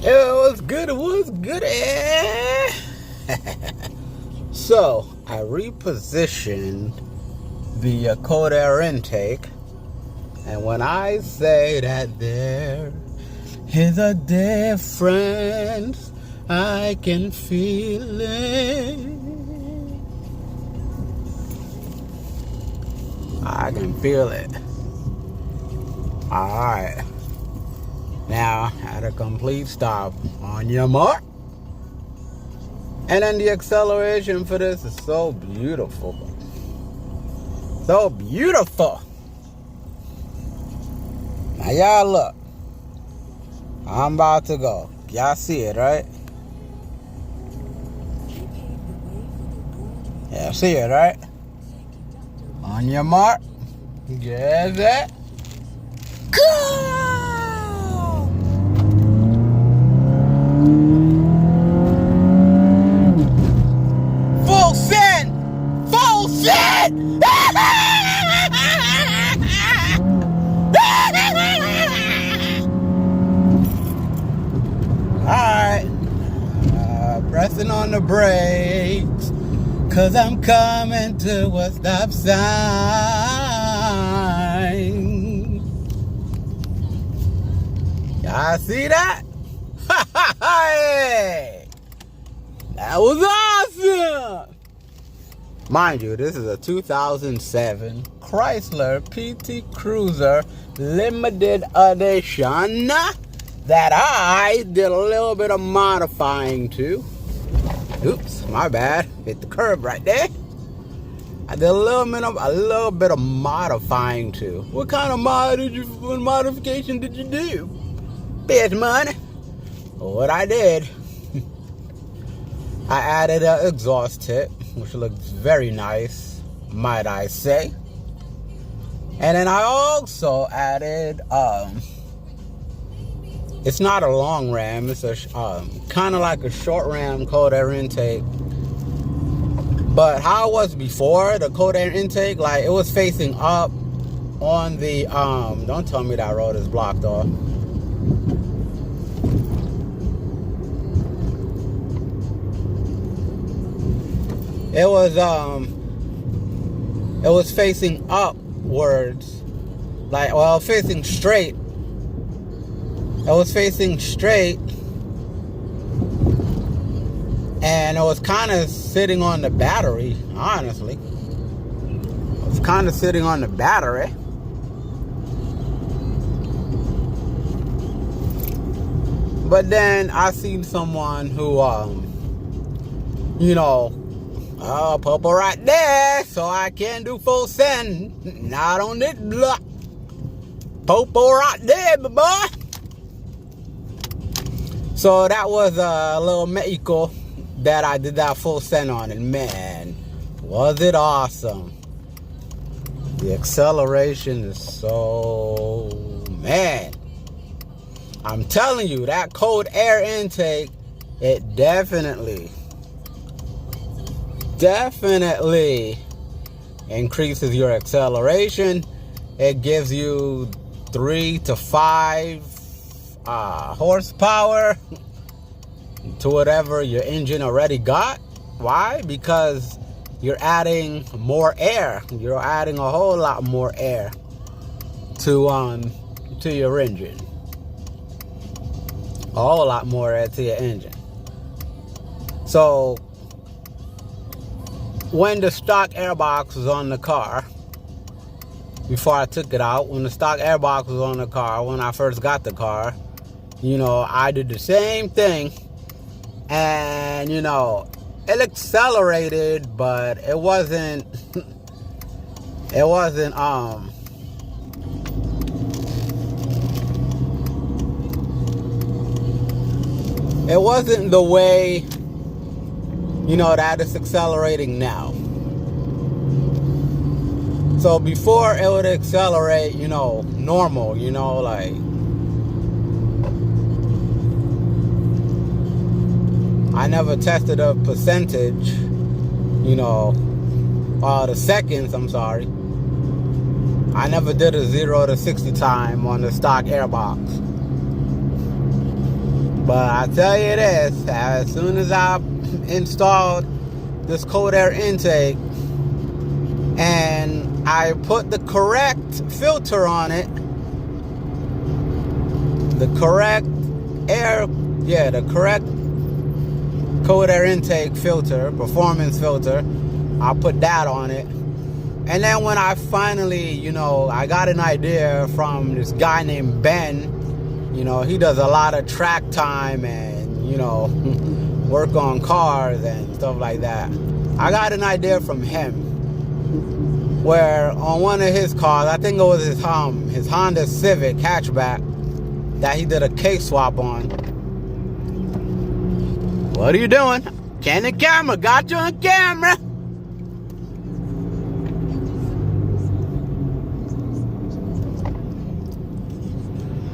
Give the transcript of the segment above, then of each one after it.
It was good. It was good. So I repositioned the cold air intake, and when I say that there is a difference, I can feel it. I can feel it. Alright. Now, at a complete stop, on your mark. And then the acceleration for this is so beautiful. So beautiful. Now, y'all look. I'm about to go. Y'all see it, right? Yeah, see it, right? On your mark. Get that. Go! Full send! Full send! Alright. Pressing on the brakes, 'cause I'm coming to a stop sign. Y'all see that? Hey! That was awesome! Mind you, this is a 2007 Chrysler PT Cruiser Limited Edition that I did a little bit of modifying to. Oops, my bad. Hit the curb right there. I did a little bit of modifying to. What kind of modification did you do? Bitch money. What I did, I added an exhaust tip, which looks very nice, might I say. And then I also added, it's not a long ram, it's a kind of like a short ram cold air intake. But how it was before, the cold air intake, like it was facing up on the, don't tell me that road is blocked off. It was facing upwards, like, well, facing straight. It was facing straight, and it was kind of sitting on the battery, honestly. It was kind of sitting on the battery. But then I seen someone who, purple right there, so I can't do full send. Not on this block. Popo right there, boy. So that was a little Mexico that I did that full send on, and man, was it awesome. The acceleration is so, man, I'm telling you, that cold air intake, it definitely increases your acceleration. It gives you 3 to 5 horsepower to whatever your engine already got. Why? Because you're adding more air. You're adding a whole lot more air to your engine. A whole lot more air to your engine. So when the stock airbox was on the car, before I took it out, when the stock airbox was on the car, when I first got the car, I did the same thing, and it accelerated, but it wasn't the way that it's accelerating now. So before it would accelerate, normal, like I never tested a percentage, the seconds, I'm sorry. I never did a 0 to 60 time on the stock airbox. But I tell you this, as soon as I installed this cold air intake and I put the correct filter on it, the correct cold air intake filter, performance filter, I put that on it. And then when I finally, I got an idea from this guy named Ben. He does a lot of track time and, work on cars and stuff like that. I got an idea from him where on one of his cars, I think it was his Honda Civic hatchback that he did a case swap on. What are you doing? Canon camera, got you on camera.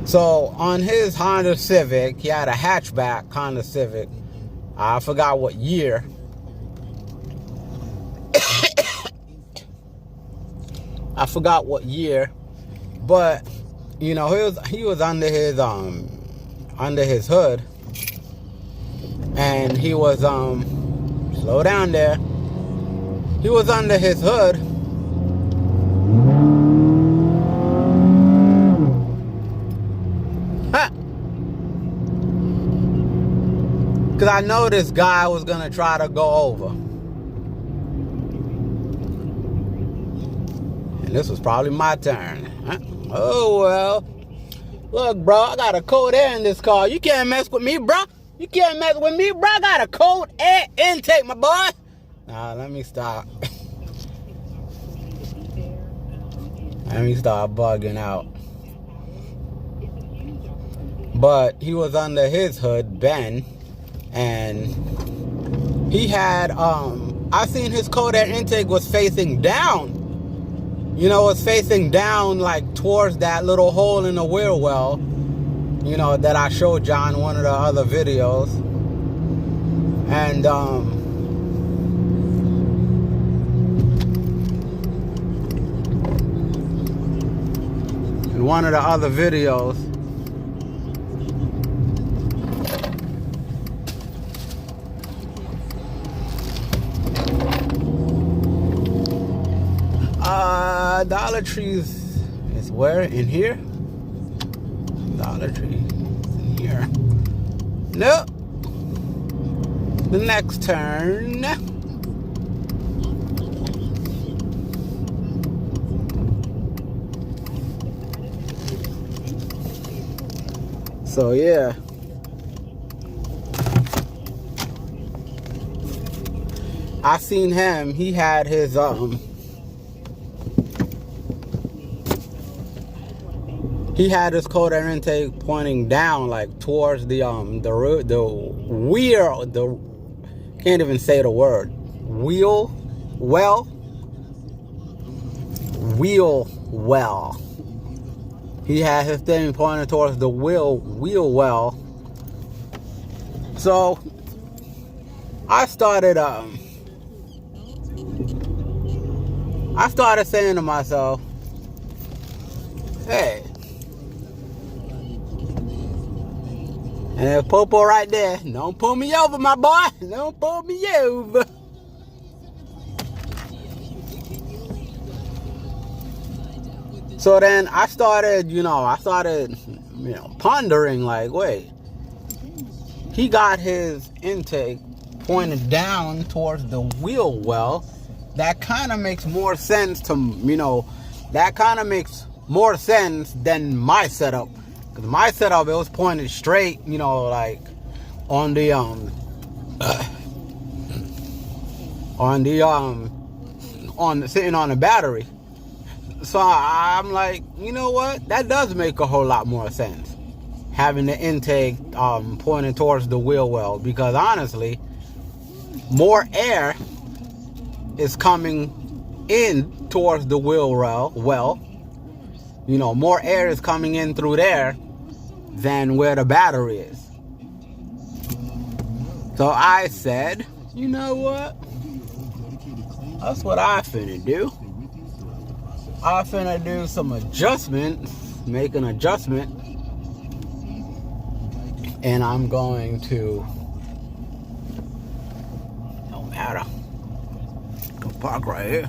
So on his Honda Civic, he had a hatchback Honda Civic. I forgot what year. I forgot what year, but he was under his hood, and he was slow down there. He was under his hood. Because I know this guy was going to try to go over. And this was probably my turn. Huh? Oh, well. Look, bro, I got a cold air in this car. You can't mess with me, bro. You can't mess with me, bro. I got a cold air intake, my boy. Nah, let me stop. Let me start bugging out. But he was under his hood, Ben. And he had, I seen his cold air intake was facing down. Was facing down like towards that little hole in the wheel well, that I showed John in one of the other videos. And, in one of the other videos, Dollar Tree is where? In here? Dollar Tree in here. Nope. The next turn. So yeah. I seen him. He had his he had his cold air intake pointing down, like towards the wheel. Can't even say the word. Wheel well. He had his thing pointing towards the wheel well. So I started saying to myself, hey. And there's Popo right there. Don't pull me over, my boy. Don't pull me over. So then I started pondering, like, wait. He got his intake pointed down towards the wheel well. That kind of makes more sense to, that kind of makes more sense than my setup. Because my setup, it was pointed straight, like on the sitting on the battery. So I'm like, you know what? That does make a whole lot more sense. Having the intake pointing towards the wheel well. Because honestly, more air is coming in towards the wheel well. More air is coming in through there than where the battery is. So I said, you know what? That's what I finna do. I finna do some adjustment, make an adjustment And I'm going to, no matter, go park right here.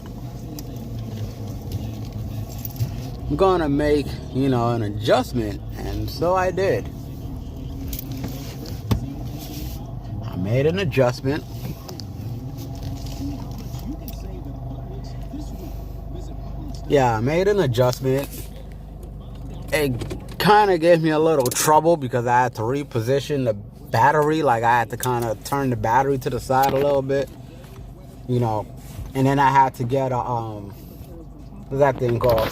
I'm gonna make, an adjustment, and so I did. I made an adjustment. Yeah, I made an adjustment. It kind of gave me a little trouble because I had to reposition the battery. Like, I had to kind of turn the battery to the side a little bit, and then I had to get a, what's that thing called?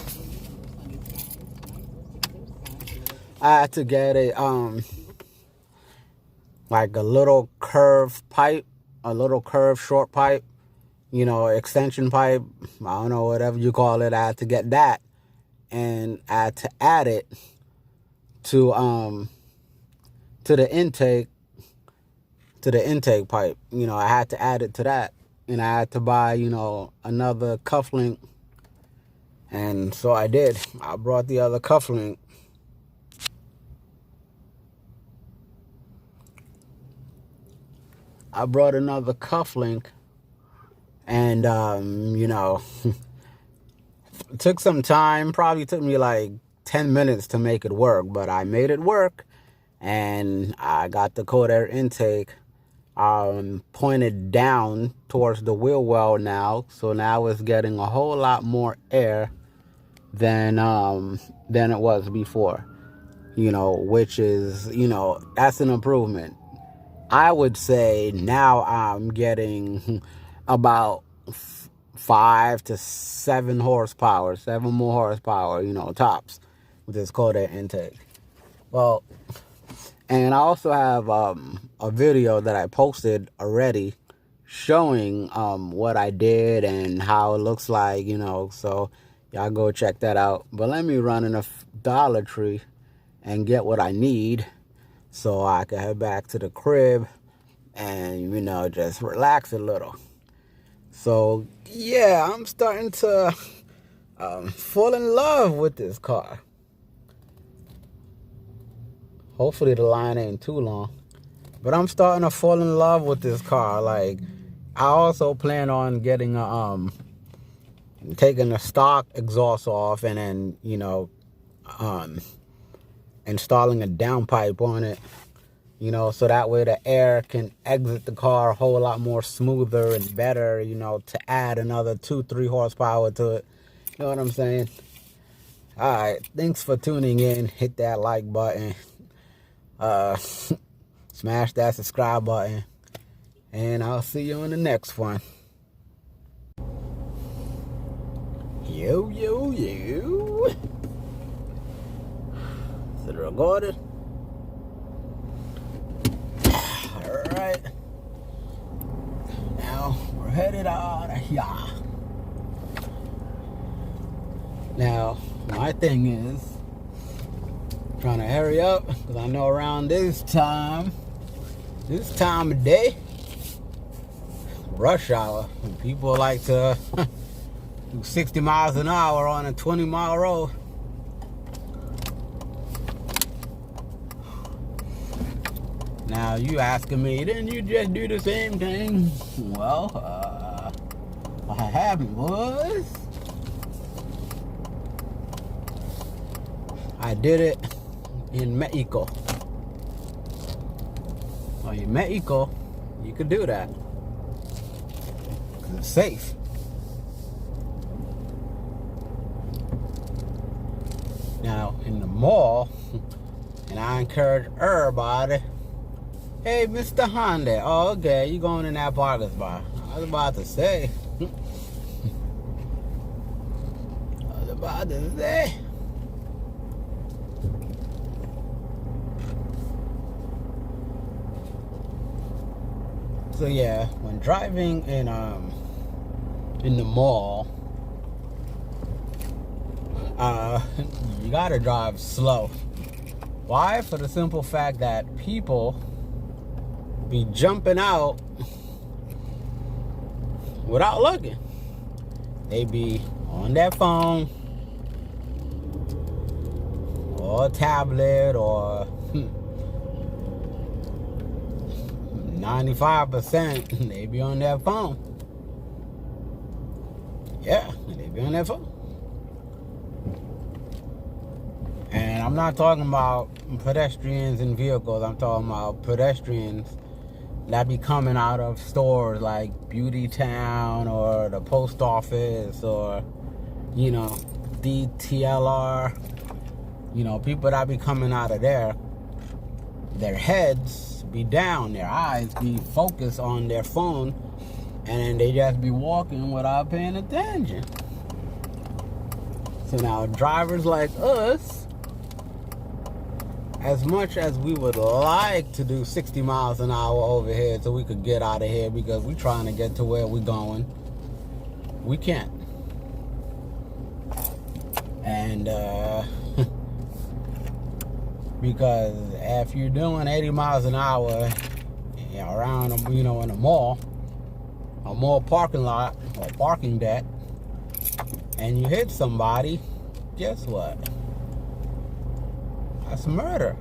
I had to get a, like a little curved pipe, a little curved short pipe, extension pipe, I don't know, whatever you call it. I had to get that, and I had to add it to the intake pipe. I had to add it to that, and I had to buy, another cufflink, and so I did. I brought the other cufflink. I brought another cufflink, and it took some time. Probably took me like 10 minutes to make it work, but I made it work, and I got the cold air intake pointed down towards the wheel well now, so now it's getting a whole lot more air than it was before, which is, that's an improvement. I would say now I'm getting about 5 to 7 horsepower, 7 more horsepower, tops, with this cold air intake. Well, and I also have a video that I posted already showing what I did and how it looks like, so y'all go check that out. But let me run in a Dollar Tree and get what I need, so I can head back to the crib and, just relax a little. So, yeah, I'm starting to fall in love with this car. Hopefully the line ain't too long. But I'm starting to fall in love with this car. Like, I also plan on getting taking the stock exhaust off and then, installing a downpipe on it, so that way the air can exit the car a whole lot more smoother and better, to add another 2-3 horsepower to it. You know what I'm saying? All right, thanks for tuning in. Hit that like button, smash that subscribe button, and I'll see you in the next one. Yo. Is it recorded? Alright. Now we're headed out of here. Now, my thing is trying to hurry up, because I know around this time of day, rush hour, people like to do 60 miles an hour on a 20-mile road. Now you asking me, didn't you just do the same thing? Well, what happened was, I did it in Mexico. Well, in Mexico, you could do that, 'cause it's safe. Now, in the mall, and I encourage everybody, hey, Mr. Honda, oh, okay, you going in that parking spot. I was about to say. So yeah, when driving in the mall, you gotta drive slow. Why? For the simple fact that people be jumping out without looking. They be on their phone or a tablet or 95%, they be on their phone. Yeah, they be on their phone. And I'm not talking about pedestrians in vehicles. I'm talking about pedestrians that be coming out of stores like Beauty Town or the post office or, DTLR. People that be coming out of there, their heads be down, their eyes be focused on their phone, and then they just be walking without paying attention. So now drivers like us, as much as we would like to do 60 miles an hour over here so we could get out of here because we're trying to get to where we're going, we can't. And because if you're doing 80 miles an hour around, in a mall parking lot or parking deck, and you hit somebody, guess what? That's murder.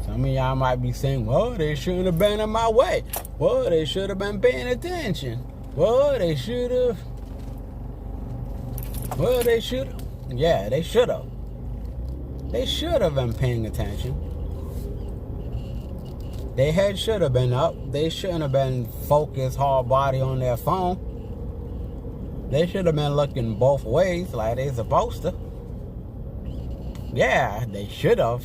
Some of y'all might be saying, well, they shouldn't have been in my way. Well, they should have been paying attention. Well, they should have. Well, they should have. Yeah, they should have. They should have been paying attention. Their head should have been up. They shouldn't have been focused hard body on their phone. They should have been looking both ways like they supposed to. Yeah, they should have.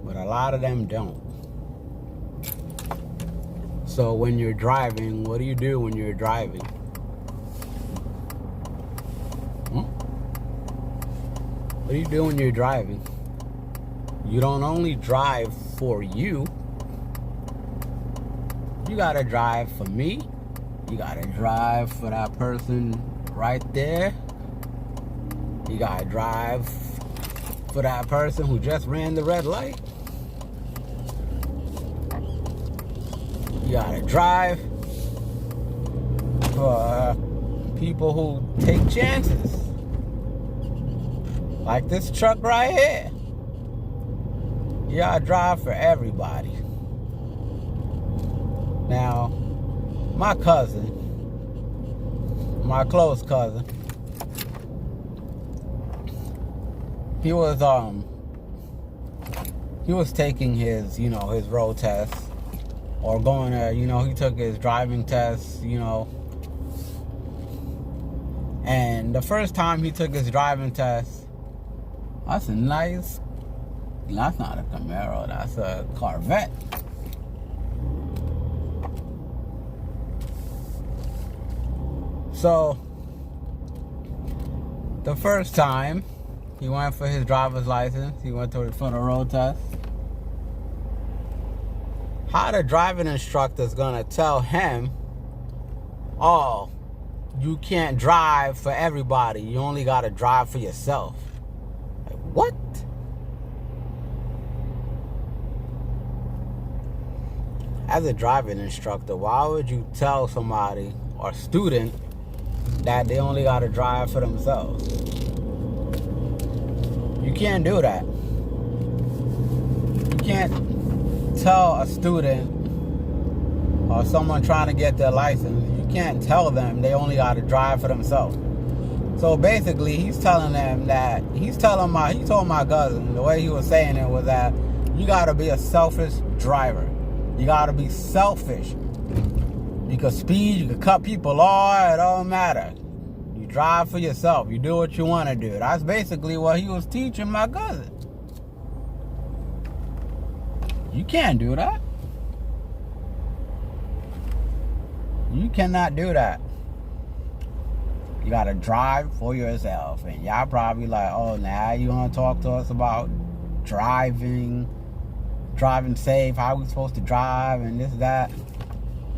But a lot of them don't. So when you're driving, what do you do when you're driving? What do you do when you're driving? You don't only drive for you. You gotta drive for me. You gotta drive for that person right there. You gotta drive for that person who just ran the red light. You gotta drive for people who take chances. Like this truck right here. You gotta drive for everybody. Now, my cousin, my close cousin, he was taking his, his road test, or going to, he took his driving test, and the first time he took his driving test, that's not a Camaro, that's a Corvette. So, the first time he went for his driver's license, he went for the road test. How the driving instructor is gonna tell him, oh, you can't drive for everybody, you only gotta drive for yourself. Like, what? As a driving instructor, why would you tell somebody or student that they only got to drive for themselves? You can't do that. You can't tell a student or someone trying to get their license, you can't tell them they only got to drive for themselves. So basically, he told my cousin, the way he was saying it was that you got to be a selfish driver. You got to be selfish. You can speed, you can cut people off, it don't matter. You drive for yourself. You do what you want to do. That's basically what he was teaching my cousin. You can't do that. You cannot do that. You got to drive for yourself. And y'all probably like, oh, now you want to talk to us about driving safe, how we supposed to drive and this, that.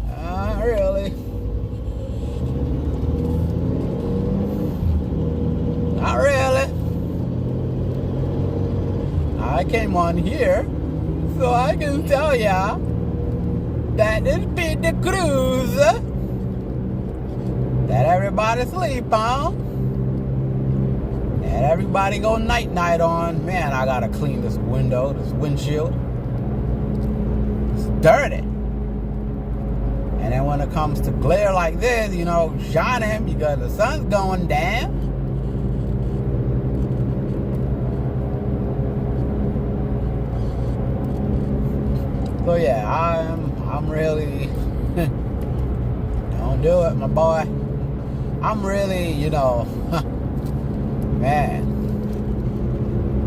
Not really. Not really. I came on here so I can tell y'all that this Peter Cruiser that everybody sleep on, And everybody go night-night on. Man, I gotta clean this window, this windshield. It's dirty. And then when it comes to glare like this, you know, shining because the sun's going down. So yeah, I'm really don't do it, my boy. I'm really, you know, man.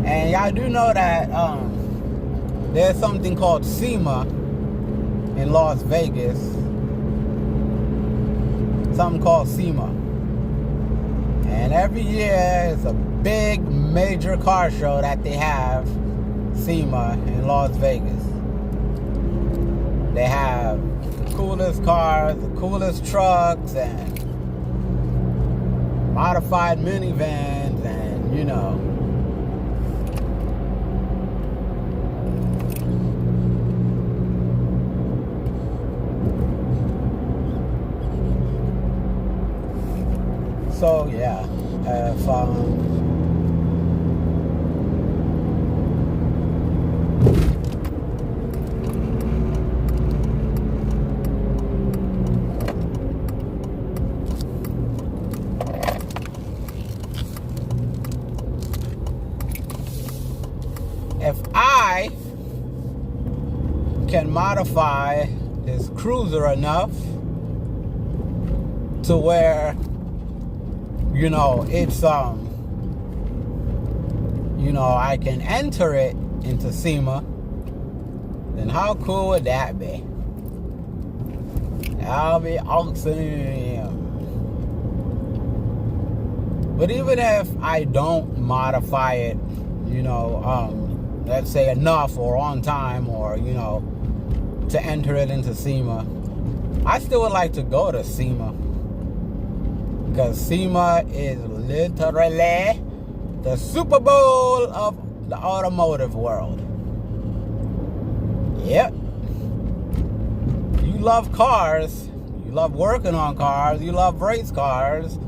And y'all do know that there's something called SEMA in Las Vegas. Something called SEMA. And every year it's a big major car show that they have, SEMA in Las Vegas. They have the coolest cars, the coolest trucks, and modified minivans, and you know. So yeah, if I can modify this cruiser enough to where, you know, it's you know, I can enter it into SEMA, then how cool would that be? That'll be awesome. But even if I don't modify it, you know, let's say enough or on time, or you know, to enter it into SEMA, I still would like to go to SEMA, because SEMA is literally the Super Bowl of the automotive world. Yep. You love cars, you love working on cars, you love race cars,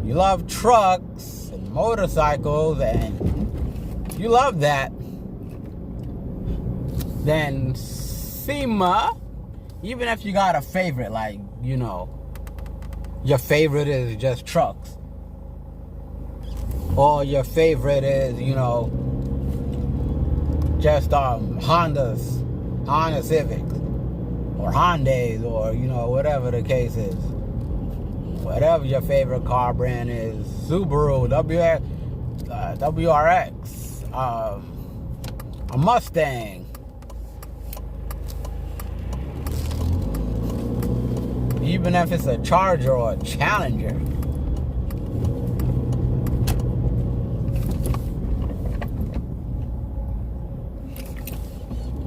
you love trucks and motorcycles, and you love that, then SEMA, even if you got a favorite, like, you know, your favorite is just trucks, or your favorite is, you know, just Honda Civics, or Hyundais, or, you know, whatever the case is. Whatever your favorite car brand is, Subaru, WRX, a Mustang, even if it's a Charger or a Challenger.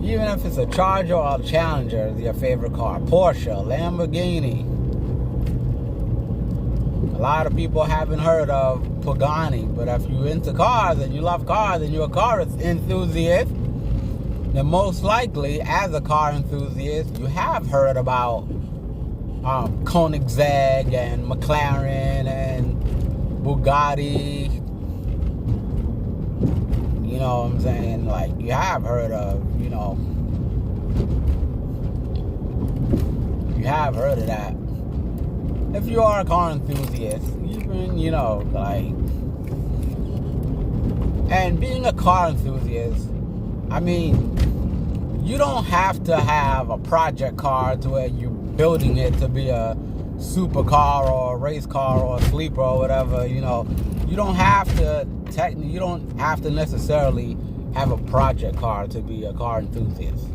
Even if it's a Charger or a Challenger, your favorite car, Porsche, Lamborghini. A lot of people haven't heard of Pagani, but if you're into cars and you love cars and you're a car enthusiast, then most likely, as a car enthusiast, you have heard about Koenigsegg and McLaren and Bugatti. You know what I'm saying? Like, you have heard of, you know, you have heard of that. If you are a car enthusiast, even, you know, like, and being a car enthusiast, I mean, you don't have to have a project car to where you're building it to be a supercar or a race car or a sleeper or whatever, you know. You don't have to necessarily have a project car to be a car enthusiast.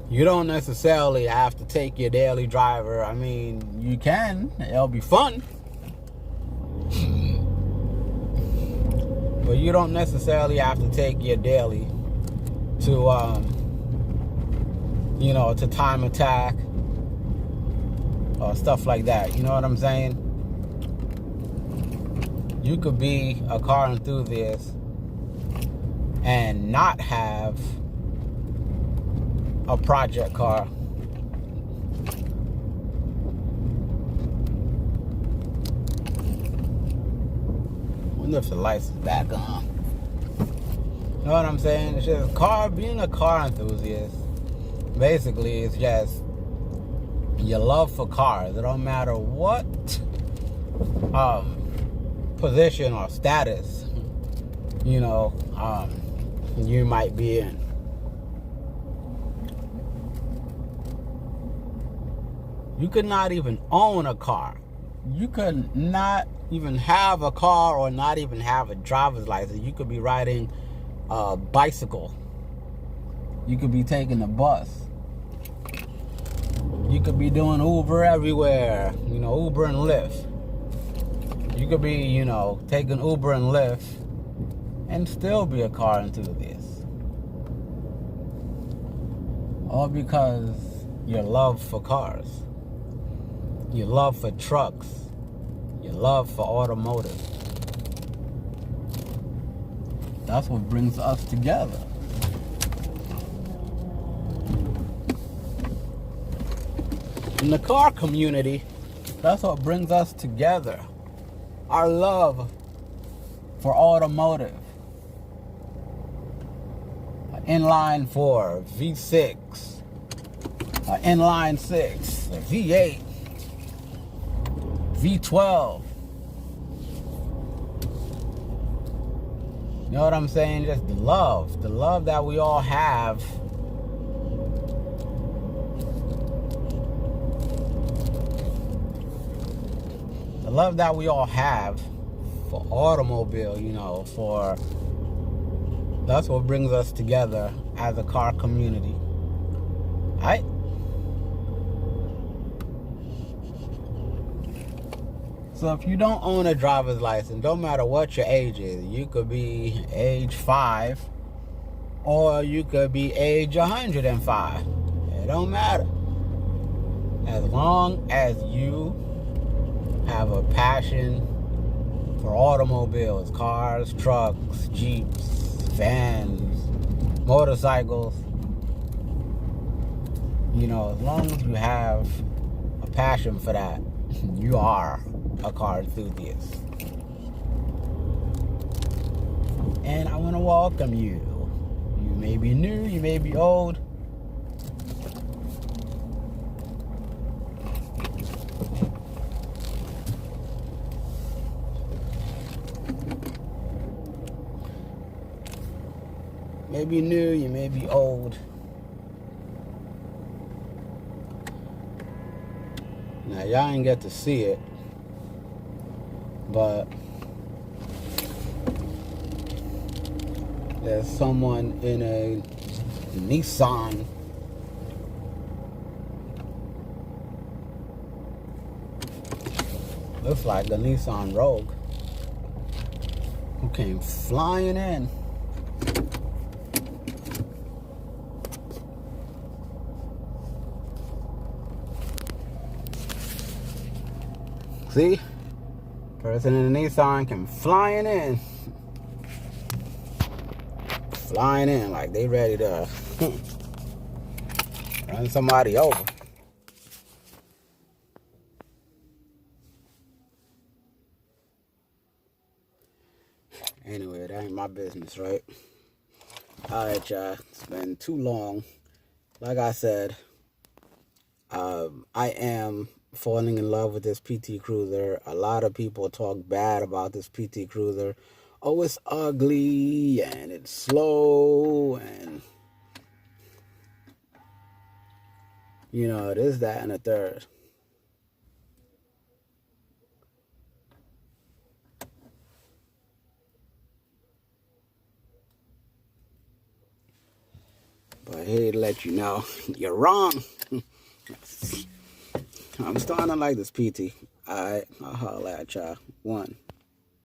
You don't necessarily have to take your daily driver. I mean, you can. It'll be fun. But you don't necessarily have to take your daily to, you know, to time attack or stuff like that. You know what I'm saying? You could be a car enthusiast and not have a project car. wonder if the lights is back on. You know what I'm saying? It's just being a car enthusiast. Basically, it's just your love for cars. It don't matter what position or status, you know, you might be in. You could not even own a car. You could not even have a car or not even have a driver's license. You could be riding a bicycle. You could be taking a bus. You could be doing Uber everywhere. You know, Uber and Lyft. You could be, you know, taking Uber and Lyft and still be a car enthusiast. All because your love for cars. Your love for trucks. Your love for automotive. That's what brings us together. In the car community, that's what brings us together. Our love for automotive. Inline 4, V6, inline 6, V8, V12. You know what I'm saying? Just the love that we all have. The love that we all have for automobile, you know, that's what brings us together as a car community. Alright? So if you don't own a driver's license, don't matter what your age is, you could be age 5 or you could be age 105. It don't matter. As long as you have a passion for automobiles, cars, trucks, jeeps, vans, motorcycles, you know, as long as you have a passion for that, you are a car enthusiast. And I want to welcome you. You may be new, you may be old. You may be new, you may be old. Now, y'all ain't get to see it, but there's someone in a Nissan looks like a Nissan Rogue who came flying in. See? Person in the Nissan came flying in. Flying in like they ready to run somebody over. Anyway, that ain't my business, right? Alright, y'all. It's been too long. Like I said, I am falling in love with this PT Cruiser. A lot of people talk bad about this PT Cruiser. Oh, it's ugly and it's slow and, you know, this, that, and the third. But here to let you know, you're wrong. I'm starting to like this PT. Alright, I'll holler at y'all. 1.